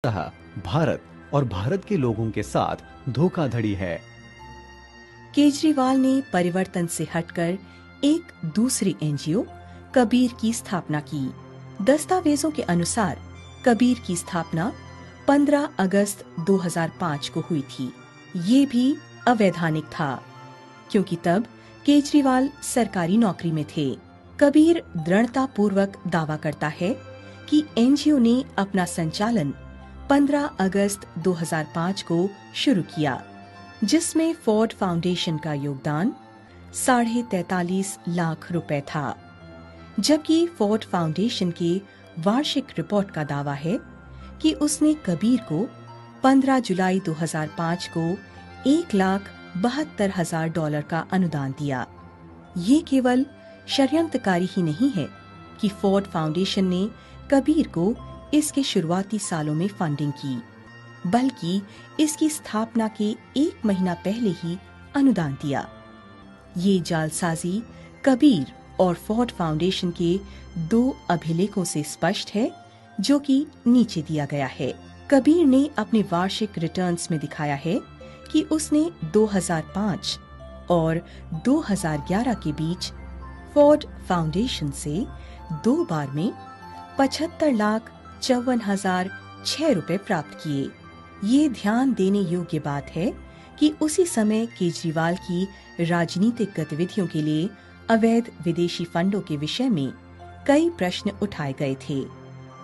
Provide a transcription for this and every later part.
भारत और भारत के लोगों के साथ धोखाधड़ी है। केजरीवाल ने परिवर्तन से हटकर एक दूसरी एनजीओ कबीर की स्थापना की। दस्तावेजों के अनुसार कबीर की स्थापना 15 अगस्त 2005 को हुई थी। ये भी अवैधानिक था क्योंकि तब केजरीवाल सरकारी नौकरी में थे। कबीर दृढ़तापूर्वक दावा करता है कि एनजीओ ने अपना संचालन 15 अगस्त 2005 को शुरू किया, जिसमें फोर्ड फाउंडेशन का योगदान 43.5 लाख रुपए था, जबकि फोर्ड फाउंडेशन के वार्षिक रिपोर्ट का दावा है कि उसने कबीर को 15 जुलाई 2005 को $1,72,000 का अनुदान दिया। ये केवल षड्यंत्रकारी ही नहीं है कि फोर्ड फाउंडेशन ने कबीर को इसके शुरुआती सालों में फंडिंग की, बल्कि इसकी स्थापना के 1 महीना पहले ही अनुदान दिया। ये जालसाजी कबीर और फोर्ड फाउंडेशन के 2 अभिलेखों से स्पष्ट है, जो कि नीचे दिया गया है। कबीर ने अपने वार्षिक रिटर्न्स में दिखाया है कि उसने 2005 और 2011 के बीच फोर्ड फाउंडेशन से 2 बार में 75,54,006 रुपए प्राप्त किए। ये ध्यान देने योग्य बात है कि उसी समय केजरीवाल की राजनीतिक गतिविधियों के लिए अवैध विदेशी फंडों के विषय में कई प्रश्न उठाए गए थे।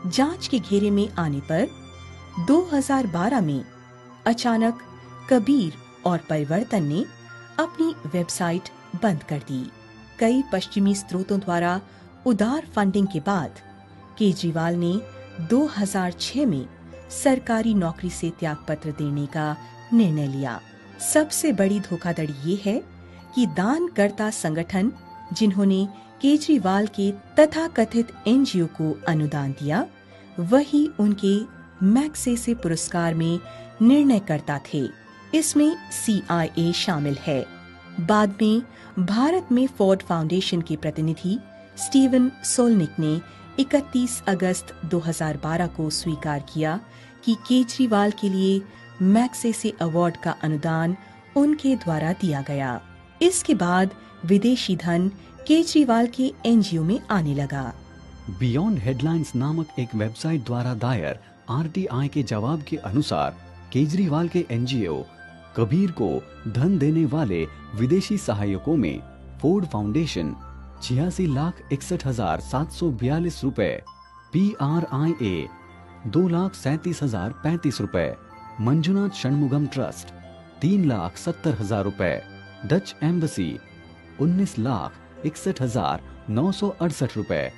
जांच के घेरे में आने पर 2012 में अचानक कबीर और परिवर्तन ने अपनी वेबसाइट बंद कर दी। कई पश्चिमी स्रोतों द्वारा उदार फंडिंग के बाद केजरीवाल ने 2006 में सरकारी नौकरी से त्यागपत्र देने का निर्णय लिया। सबसे बड़ी धोखाधड़ी ये है कि दानकर्ता संगठन जिन्होंने केजरीवाल के तथाकथित एनजीओ को अनुदान दिया, वही उनके मैग्सेसे पुरस्कार में निर्णयकर्ता थे। इसमें CIA शामिल है। बाद में भारत में फोर्ड फाउंडेशन के प्रतिनिधि स्टीवन सोलनिक ने 31 अगस्त 2012 को स्वीकार किया कि केजरीवाल के लिए मैग्सेसे अवार्ड का अनुदान उनके द्वारा दिया गया। इसके बाद विदेशी धन केजरीवाल के एनजीओ में आने लगा। बियॉन्ड हेडलाइंस नामक एक वेबसाइट द्वारा दायर RTI के जवाब के अनुसार केजरीवाल के एनजीओ कबीर को धन देने वाले विदेशी सहायकों में फोर्ड फाउंडेशन 86,61,742 रुपए, PRIA 2,37,035 रुपए, मंजुनाथ षणमुगम ट्रस्ट 3,70,000 रुपए, डच एम्बेसी 19,61,968 रुपए,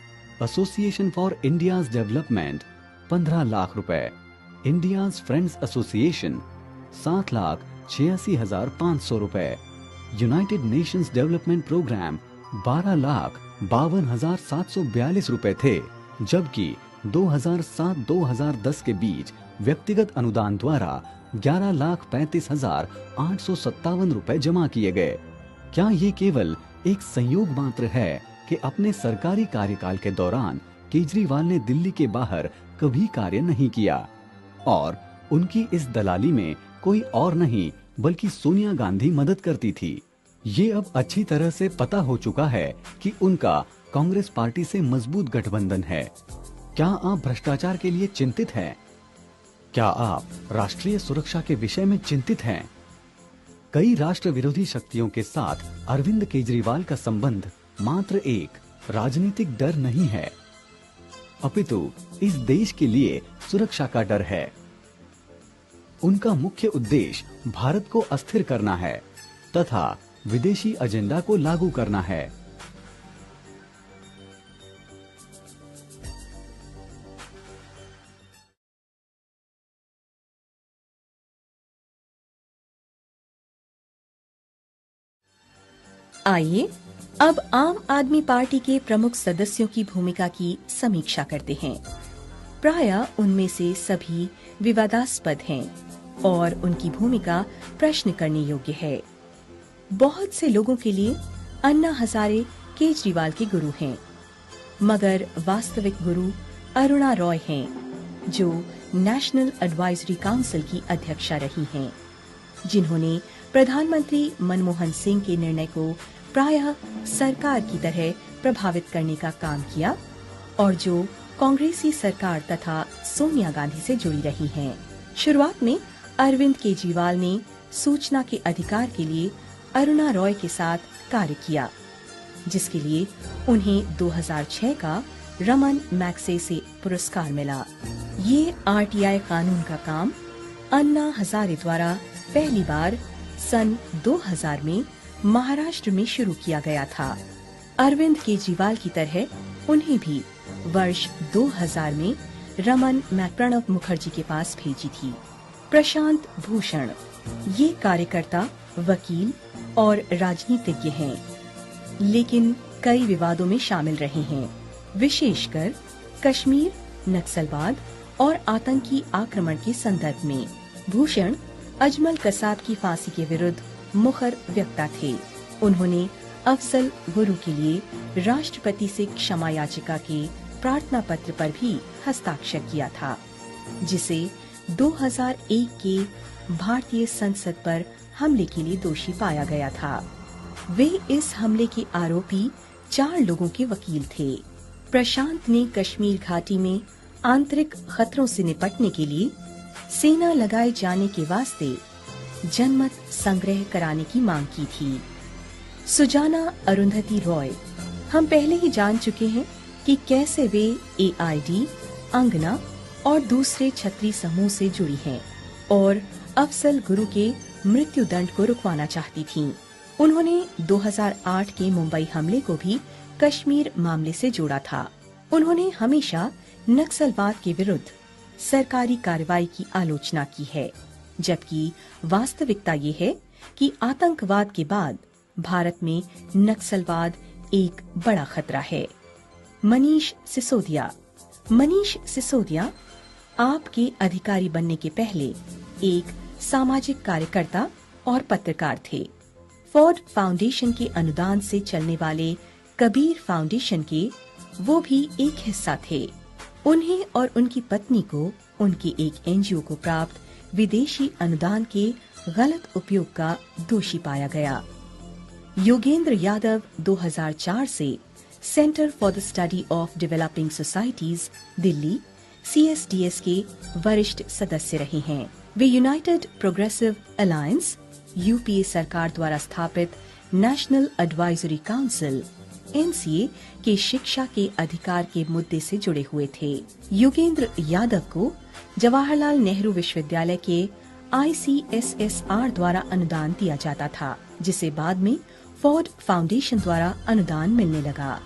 association for India's development 15 lakh रुपए, इंडियाज फ्रेंड्स एसोसिएशन 7,86,500 रुपए, यूनाइटेड नेशंस डेवलपमेंट प्रोग्राम 12,52,742 रुपए थे, जबकि 2007-2010 के बीच व्यक्तिगत अनुदान द्वारा 11,35,857 रुपए जमा किए गए। क्या ये केवल एक संयोग मात्र है कि अपने सरकारी कार्यकाल के दौरान केजरीवाल ने दिल्ली के बाहर कभी कार्य नहीं किया और उनकी इस दलाली में कोई और नहीं बल्कि सोनिया गांधी मदद करती थी? ये अब अच्छी तरह से पता हो चुका है कि उनका कांग्रेस पार्टी से मजबूत गठबंधन है। क्या आप भ्रष्टाचार के लिए चिंतित हैं? क्या आप राष्ट्रीय सुरक्षा के विषय में चिंतित हैं? कई राष्ट्र विरोधी शक्तियों के साथ अरविंद केजरीवाल का संबंध मात्र एक राजनीतिक डर नहीं है, अपितु इस देश के लिए सुरक्षा का डर है। उनका मुख्य उद्देश्य भारत को अस्थिर करना है तथा विदेशी एजेंडा को लागू करना है। आइए अब आम आदमी पार्टी के प्रमुख सदस्यों की भूमिका की समीक्षा करते हैं। प्रायः उनमें से सभी विवादास्पद हैं और उनकी भूमिका प्रश्न करने योग्य है। बहुत से लोगों के लिए अन्ना हजारे केजरीवाल के गुरु हैं, मगर वास्तविक गुरु अरुणा रॉय हैं, जो नेशनल एडवाइजरी काउंसिल की अध्यक्षा रही हैं, जिन्होंने प्रधानमंत्री मनमोहन सिंह के निर्णय को प्रायः सरकार की तरह प्रभावित करने का काम किया और जो कांग्रेसी सरकार तथा सोनिया गांधी से जुड़ी रही हैं। शुरुआत में अरविंद केजरीवाल ने सूचना के अधिकार के लिए अरुणा रॉय के साथ कार्य किया, जिसके लिए उन्हें 2006 का रमन मैग्सेसे पुरस्कार मिला। ये आरटीआई कानून का काम अन्ना हजारे द्वारा पहली बार सन 2000 में महाराष्ट्र में शुरू किया गया था। अरविंद केजरीवाल की तरह उन्हें भी वर्ष 2000 में रमन प्रणब मुखर्जी के पास भेजी थी। प्रशांत भूषण ये कार्यकर्ता, वकील और राजनीतिज्ञ हैं, लेकिन कई विवादों में शामिल रहे हैं, विशेषकर कश्मीर, नक्सलवाद और आतंकी आक्रमण के संदर्भ में। भूषण अजमल कसाब की फांसी के विरुद्ध मुखर वक्ता थे। उन्होंने अफजल गुरु के लिए राष्ट्रपति से क्षमा याचिका के प्रार्थना पत्र पर भी हस्ताक्षर किया था, जिसे 2001 के भारतीय संसद पर हमले के लिए दोषी पाया गया था। वे इस हमले के आरोपी 4 लोगों के वकील थे। प्रशांत ने कश्मीर घाटी में आंतरिक खतरों से निपटने के लिए सेना लगाए जाने के वास्ते जनमत संग्रह कराने की मांग की थी। सुजाना अरुंधति रॉय, हम पहले ही जान चुके हैं कि कैसे वे एआईडी, अंगना और दूसरे छत्री समूह से जुड़ी हैं और अफजल गुरु के मृत्यु दंड को रुकवाना चाहती थीं। उन्होंने 2008 के मुंबई हमले को भी कश्मीर मामले से जोड़ा था। उन्होंने हमेशा नक्सलवाद के विरुद्ध सरकारी कार्रवाई की आलोचना की है, जबकि वास्तविकता ये है कि आतंकवाद के बाद भारत में नक्सलवाद एक बड़ा खतरा है। मनीष सिसोदिया आपके अधिकारी बनने के पहले एक सामाजिक कार्यकर्ता और पत्रकार थे। फोर्ड फाउंडेशन के अनुदान से चलने वाले कबीर फाउंडेशन के वो भी एक हिस्सा थे। उन्हें और उनकी पत्नी को उनके एक एनजीओ को प्राप्त विदेशी अनुदान के गलत उपयोग का दोषी पाया गया। योगेंद्र यादव 2004 से centre for the study of developing societies Delhi CSDS के वरिष्ठ सदस्य रहे हैं। वे यूनाइटेड प्रोग्रेसिव अलायंस UPA सरकार द्वारा स्थापित नेशनल एडवाइजरी काउंसिल NCA के शिक्षा के अधिकार के मुद्दे से जुड़े हुए थे। योगेंद्र यादव को जवाहरलाल नेहरू विश्वविद्यालय के ICSSR द्वारा अनुदान दिया जाता था, जिसे बाद में फोर्ड फाउंडेशन द्वारा अनुदान मिलने लगा।